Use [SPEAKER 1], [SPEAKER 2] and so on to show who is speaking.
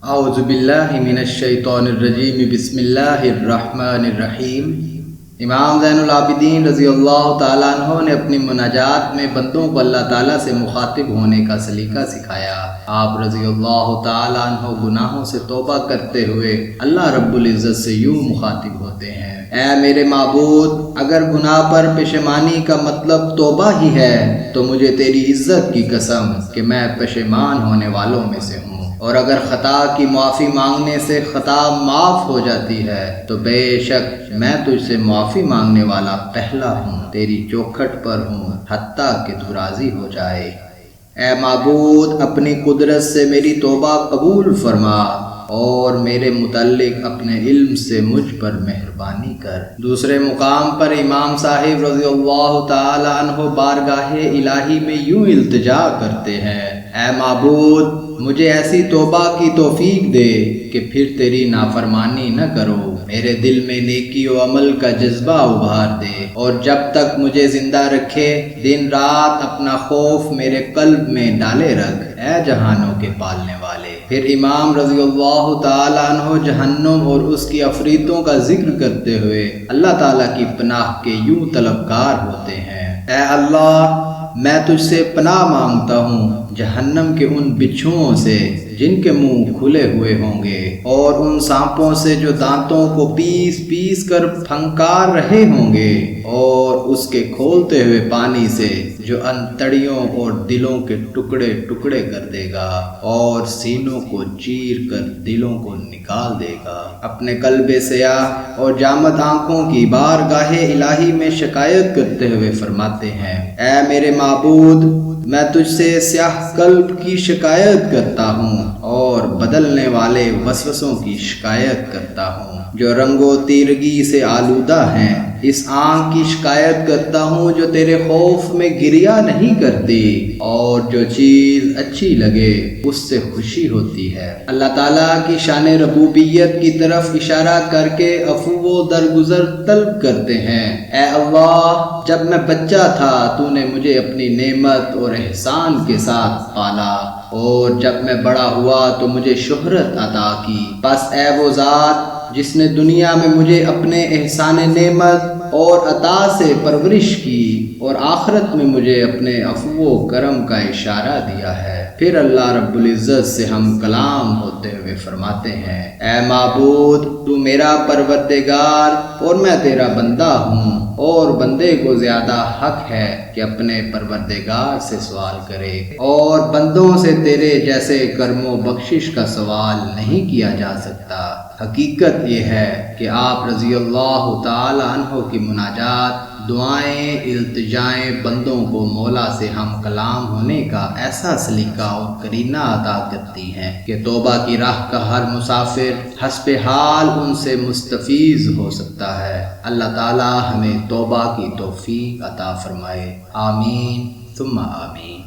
[SPEAKER 1] اعوذ باللہ من الشیطان الرجیم بسم اللہ الرحمن الرحیم۔ امام زین العابدین رضی اللہ تعالیٰ عنہ نے اپنی مناجات میں بندوں کو اللہ تعالیٰ سے مخاطب ہونے کا سلیقہ سکھایا۔ آپ رضی اللہ تعالیٰ عنہ گناہوں سے توبہ کرتے ہوئے اللہ رب العزت سے یوں مخاطب ہوتے ہیں: اے میرے معبود، اگر گناہ پر پشیمانی کا مطلب توبہ ہی ہے تو مجھے تیری عزت کی قسم کہ میں پشیمان ہونے والوں میں سے ہوں، اور اگر خطا کی معافی مانگنے سے خطا معاف ہو جاتی ہے تو بے شک میں تجھ سے معافی مانگنے والا پہلا ہوں، تیری چوکھٹ پر ہوں حتیٰ کہ تو راضی ہو جائے۔ اے معبود، اپنی قدرت سے میری توبہ قبول فرما اور میرے متعلق اپنے علم سے مجھ پر مہربانی کر۔ دوسرے مقام پر امام صاحب رضی اللہ تعالی عنہ بارگاہ الہی میں یوں التجا کرتے ہیں: اے معبود، مجھے ایسی توبہ کی توفیق دے کہ پھر تیری نافرمانی نہ کرو، میرے دل میں نیکی و عمل کا جذبہ ابھار دے، اور جب تک مجھے زندہ رکھے دن رات اپنا خوف میرے قلب میں ڈالے رکھ، اے جہانوں کے پالنے والے۔ پھر امام رضی اللہ تعالیٰ عنہ جہنم اور اس کی عفریتوں کا ذکر کرتے ہوئے اللہ تعالیٰ کی پناہ کے یوں طلبگار ہوتے ہیں: اے اللہ، میں تجھ سے پناہ مانگتا ہوں جہنم کے ان بچھوؤں سے جن کے منہ کھلے ہوئے ہوں گے، اور ان سانپوں سے جو دانتوں کو پیس پیس کر پھنکار رہے ہوں گے، اور اس کے کھولتے ہوئے پانی سے جو انتڑیوں اور دلوں کے ٹکڑے ٹکڑے کر دے گا اور سینوں کو چیر کر دلوں کو نکال دے گا۔ اپنے قلب سیاہ اور جامد آنکھوں کی بارگاہ الہی میں شکایت کرتے ہوئے فرماتے ہیں: اے میرے معبود، میں تجھ سے سیاہ قلب کی شکایت کرتا ہوں اور بدلنے والے وسوسوں کی شکایت کرتا ہوں جو رنگ و تیرگی سے آلودہ ہیں، اس آنکھ کی شکایت کرتا ہوں جو تیرے خوف میں گریہ نہیں کرتی اور جو چیز اچھی لگے اس سے خوشی ہوتی ہے۔ اللہ تعالیٰ کی شان ربوبیت کی طرف اشارہ کر کے عفو و درگزر طلب کرتے ہیں: اے اللہ، جب میں بچہ تھا تو نے مجھے اپنی نعمت اور احسان کے ساتھ پالا، اور جب میں بڑا ہوا تو مجھے شہرت عطا کی، بس اے وہ ذات جس نے دنیا میں مجھے اپنے احسان نعمت اور عطا سے پرورش کی اور آخرت میں مجھے اپنے عفو و کرم کا اشارہ دیا ہے۔ پھر اللہ رب العزت سے ہم کلام ہوتے ہوئے فرماتے ہیں: اے معبود، تو میرا پروردگار اور میں تیرا بندہ ہوں، اور بندے کو زیادہ حق ہے کہ اپنے پروردگار سے سوال کرے، اور بندوں سے تیرے جیسے کرم و بخشش کا سوال نہیں کیا جا سکتا۔ حقیقت یہ ہے کہ آپ رضی اللہ تعالی عنہ کی مناجات، دعائیں، التجائیں بندوں کو مولا سے ہم کلام ہونے کا ایسا سلیقہ اور قرینہ عطا کرتی ہیں کہ توبہ کی راہ کا ہر مسافر حسب حال ان سے مستفیض ہو سکتا ہے۔ اللہ تعالی ہمیں توبہ کی توفیق عطا فرمائے، آمین ثم آمین۔